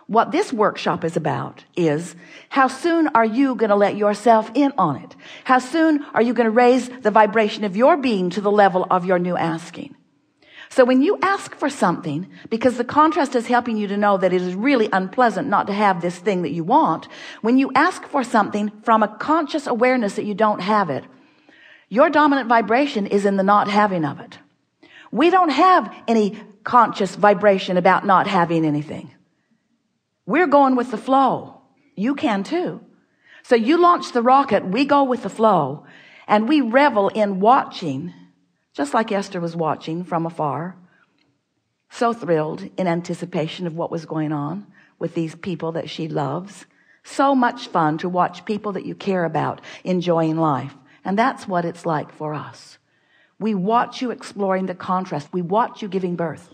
What this workshop is about is how soon are you going to let yourself in on it? How soon are you going to raise the vibration of your being to the level of your new asking? So when you ask for something, because the contrast is helping you to know that it is really unpleasant not to have this thing that you want, when you ask for something from a conscious awareness that you don't have it, your dominant vibration is in the not having of it. We don't have any conscious vibration about not having anything. We're going with the flow. You can too. So you launch the rocket, we go with the flow, and we revel in watching, just like Esther was watching from afar, so thrilled in anticipation of what was going on with these people that she loves. So much fun to watch people that you care about enjoying life. And that's what it's like for us. We watch you exploring the contrast. We watch you giving birth.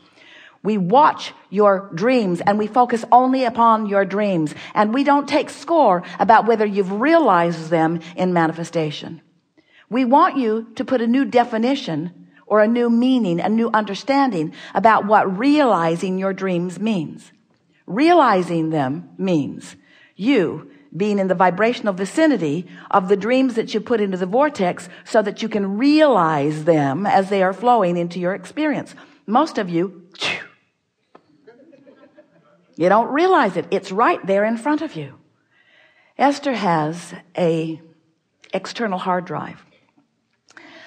We watch your dreams and we focus only upon your dreams. And we don't take score about whether you've realized them in manifestation. We want you to put a new definition or a new meaning, a new understanding about what realizing your dreams means. Realizing them means you being in the vibrational vicinity of the dreams that you put into the vortex so that you can realize them as they are flowing into your experience. Most of you don't realize it. It's right there in front of you. Esther has a external hard drive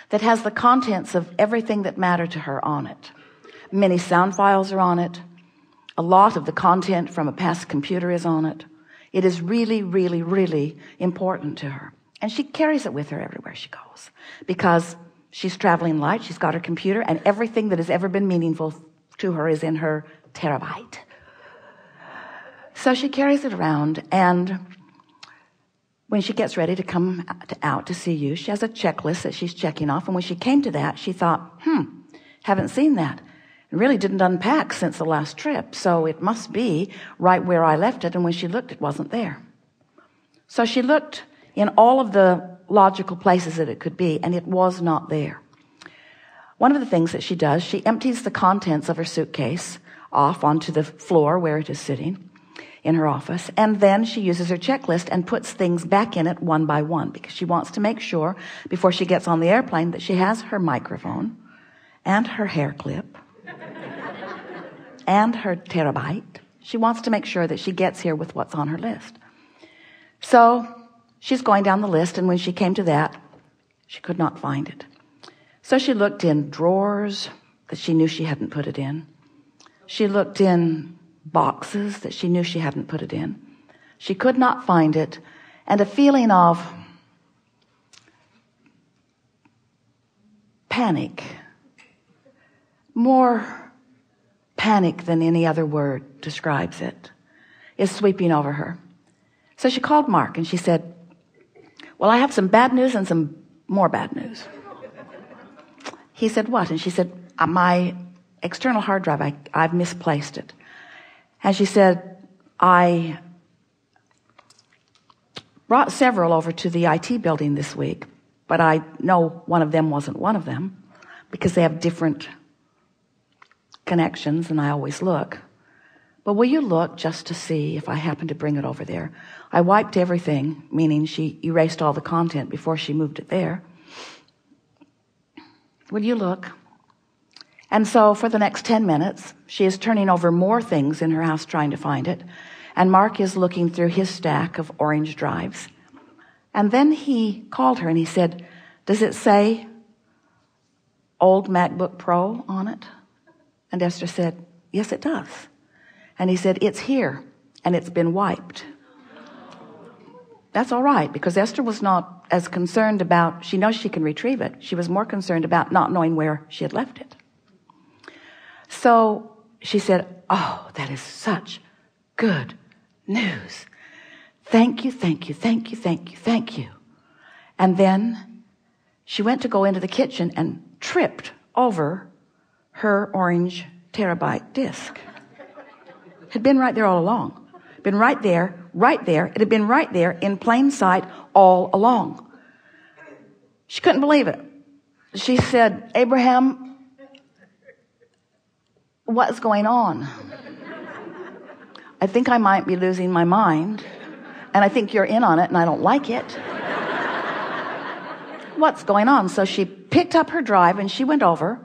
that has the contents of everything that mattered to her on it. Many sound files are on it. A lot of the content from a past computer is on it. It is really, really, really important to her. And she carries it with her everywhere she goes because she's traveling light. She's got her computer and everything that has ever been meaningful to her is in her terabyte. So she carries it around, and when she gets ready to come out to see you, she has a checklist that she's checking off. And when she came to that, she thought, haven't seen that. It really didn't unpack since the last trip. So it must be right where I left it. And when she looked, it wasn't there. So she looked in all of the logical places that it could be, and it was not there. One of the things that she does, she empties the contents of her suitcase off onto the floor where it is sitting in her office, and then she uses her checklist and puts things back in it one by one because she wants to make sure before she gets on the airplane that she has her microphone and her hair clip and her terabyte. She wants to make sure that she gets here with what's on her list. So she's going down the list, and when she came to that, she could not find it. So she looked in drawers that she knew she hadn't put it in. She looked in boxes that she knew she hadn't put it in. She could not find it, and a feeling of panic, more panic than any other word describes it, is sweeping over her. So she called Mark and she said, well, I have some bad news and some more bad news. He said, what? And she said, my external hard drive, I've misplaced it. And she said, I brought several over to the IT building this week, but I know one of them wasn't one of them because they have different connections, and I always look. But will you look just to see if I happen to bring it over there? I wiped everything, meaning she erased all the content before she moved it there. Will you look? And so for the next 10 minutes, she is turning over more things in her house trying to find it. And Mark is looking through his stack of orange drives. And then he called her and he said, does it say old MacBook Pro on it? And Esther said, yes, it does. And he said, it's here and it's been wiped. That's all right, because Esther was not as concerned about, she knows she can retrieve it. She was more concerned about not knowing where she had left it. So she said, oh, that is such good news. Thank you, thank you, thank you, thank you, thank you. And then she went to go into the kitchen and tripped over her orange terabyte disk. It had been right there all along. Been right there, right there. It had been right there in plain sight all along. She couldn't believe it. She said, Abraham, what's going on? I think I might be losing my mind, and I think you're in on it, and I don't like it. What's going on? So she picked up her drive, and she went over,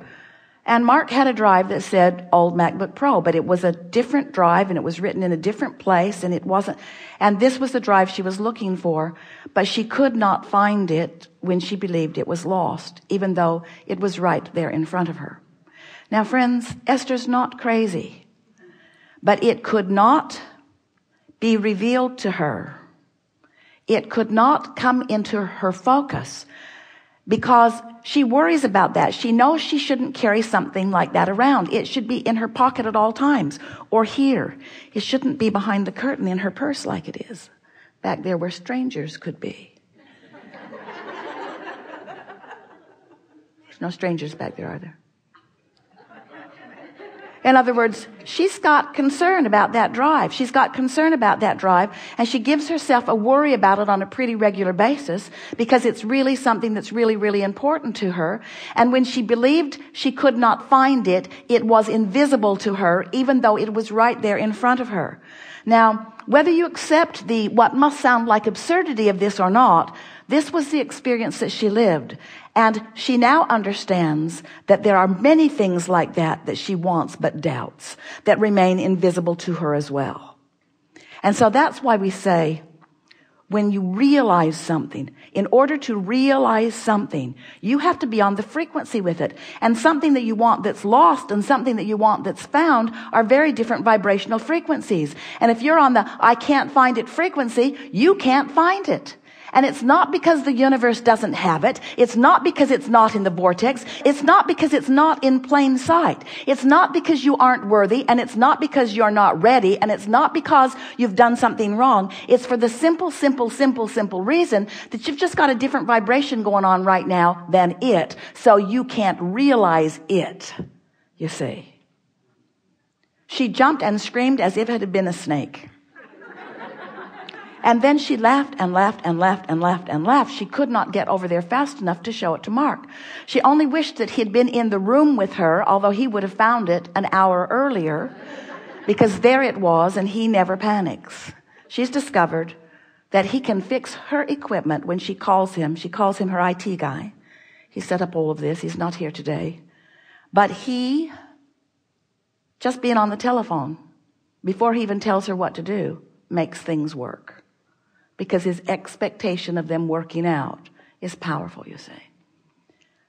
and Mark had a drive that said Old MacBook Pro, but it was a different drive, and it was written in a different place, and it wasn't, and this was the drive she was looking for, but she could not find it when she believed it was lost, even though it was right there in front of her. Now, friends, Esther's not crazy. But it could not be revealed to her. It could not come into her focus because she worries about that. She knows she shouldn't carry something like that around. It should be in her pocket at all times or here. It shouldn't be behind the curtain in her purse like it is back there where strangers could be. There's no strangers back there, are there? In other words, she's got concern about that drive. She's got concern about that drive, and she gives herself a worry about it on a pretty regular basis because it's really something that's really, really important to her. And when she believed she could not find it, it was invisible to her, even though it was right there in front of her. Now, whether you accept the what must sound like absurdity of this or not, this was the experience that she lived. And she now understands that there are many things like that she wants but doubts that remain invisible to her as well. And so that's why we say, when you realize something, in order to realize something, you have to be on the frequency with it. And something that you want that's lost and something that you want that's found are very different vibrational frequencies. And if you're on the I can't find it frequency, you can't find it. And it's not because the universe doesn't have it. It's not because it's not in the vortex. It's not because it's not in plain sight. It's not because you aren't worthy, and it's not because you're not ready, and it's not because you've done something wrong. It's for the simple reason that you've just got a different vibration going on right now than it. So you can't realize it, you see. She jumped and screamed as if it had been a snake. And then she laughed and laughed and laughed and laughed and laughed. She could not get over there fast enough to show it to Mark. She only wished that he'd been in the room with her, although he would have found it an hour earlier, because there it was, and he never panics. She's discovered that he can fix her equipment when she calls him. She calls him her IT guy. He set up all of this. He's not here today. But he, just being on the telephone, before he even tells her what to do, makes things work. Because his expectation of them working out is powerful, you see.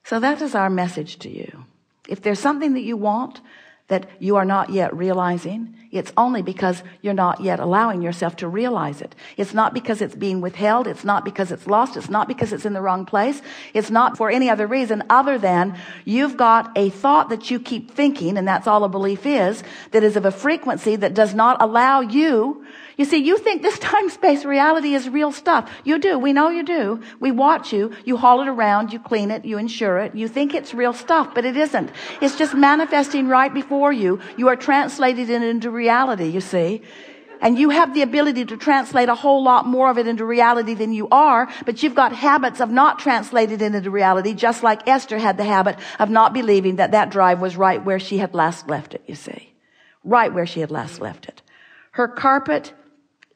So that is our message to you. If there's something that you want that you are not yet realizing, it's only because you're not yet allowing yourself to realize it. It's not because it's being withheld. It's not because it's lost. It's not because it's in the wrong place. It's not for any other reason other than you've got a thought that you keep thinking, and that's all a belief is, that is of a frequency that does not allow you. You see, you think this time-space reality is real stuff. You do. We know you do. We watch you. You haul it around. You clean it. You insure it. You think it's real stuff, but it isn't. It's just manifesting right before you. You are translated it into reality, you see. And you have the ability to translate a whole lot more of it into reality than you are, but you've got habits of not translating it into reality, just like Esther had the habit of not believing that that drive was right where she had last left it, you see. Right where she had last left it. Her carpet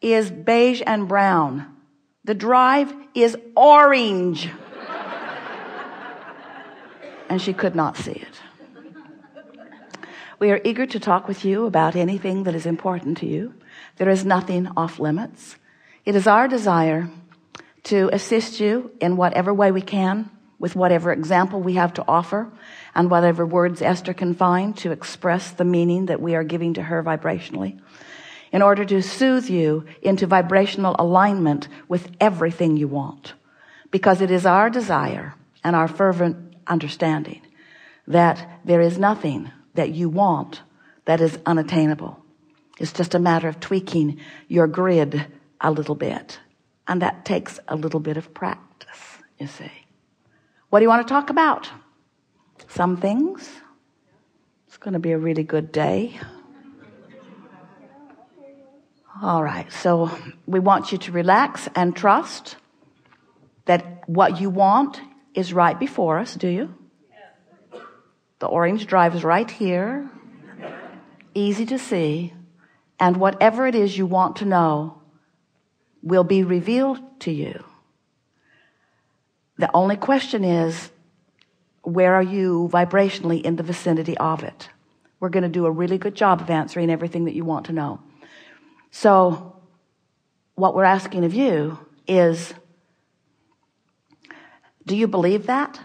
is beige and brown. The drive is orange. And she could not see it. We are eager to talk with you about anything that is important to you. There is nothing off limits. It is our desire to assist you in whatever way we can, with whatever example we have to offer, and whatever words Esther can find to express the meaning that we are giving to her vibrationally, in order to soothe you into vibrational alignment with everything you want. Because it is our desire and our fervent understanding that there is nothing that you want that is unattainable. It's just a matter of tweaking your grid a little bit. And that takes a little bit of practice, you see. What do you want to talk about? Some things. It's going to be a really good day. All right, so we want you to relax and trust that what you want is right before us, do you? The orange drive is right here, easy to see, And whatever it is you want to know will be revealed to you. The only question is, where are you vibrationally in the vicinity of it? We're going to do a really good job of answering everything that you want to know. So what we're asking of you is, do you believe that?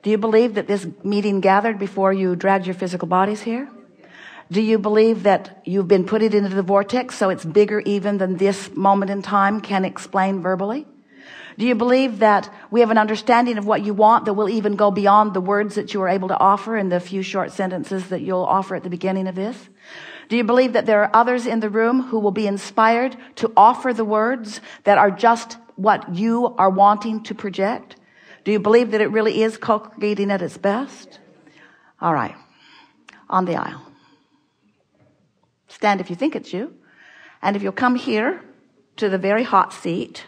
Do you believe that this meeting gathered before you dragged your physical bodies here? Do you believe that you've been put it into the vortex so it's bigger even than this moment in time can explain verbally? Do you believe that we have an understanding of what you want that will even go beyond the words that you are able to offer in the few short sentences that you'll offer at the beginning of this? Do you believe that there are others in the room who will be inspired to offer the words that are just what you are wanting to project? Do you believe that it really is co-creating at its best? All right. On the aisle. Stand if you think it's you. And if you'll come here to the very hot seat,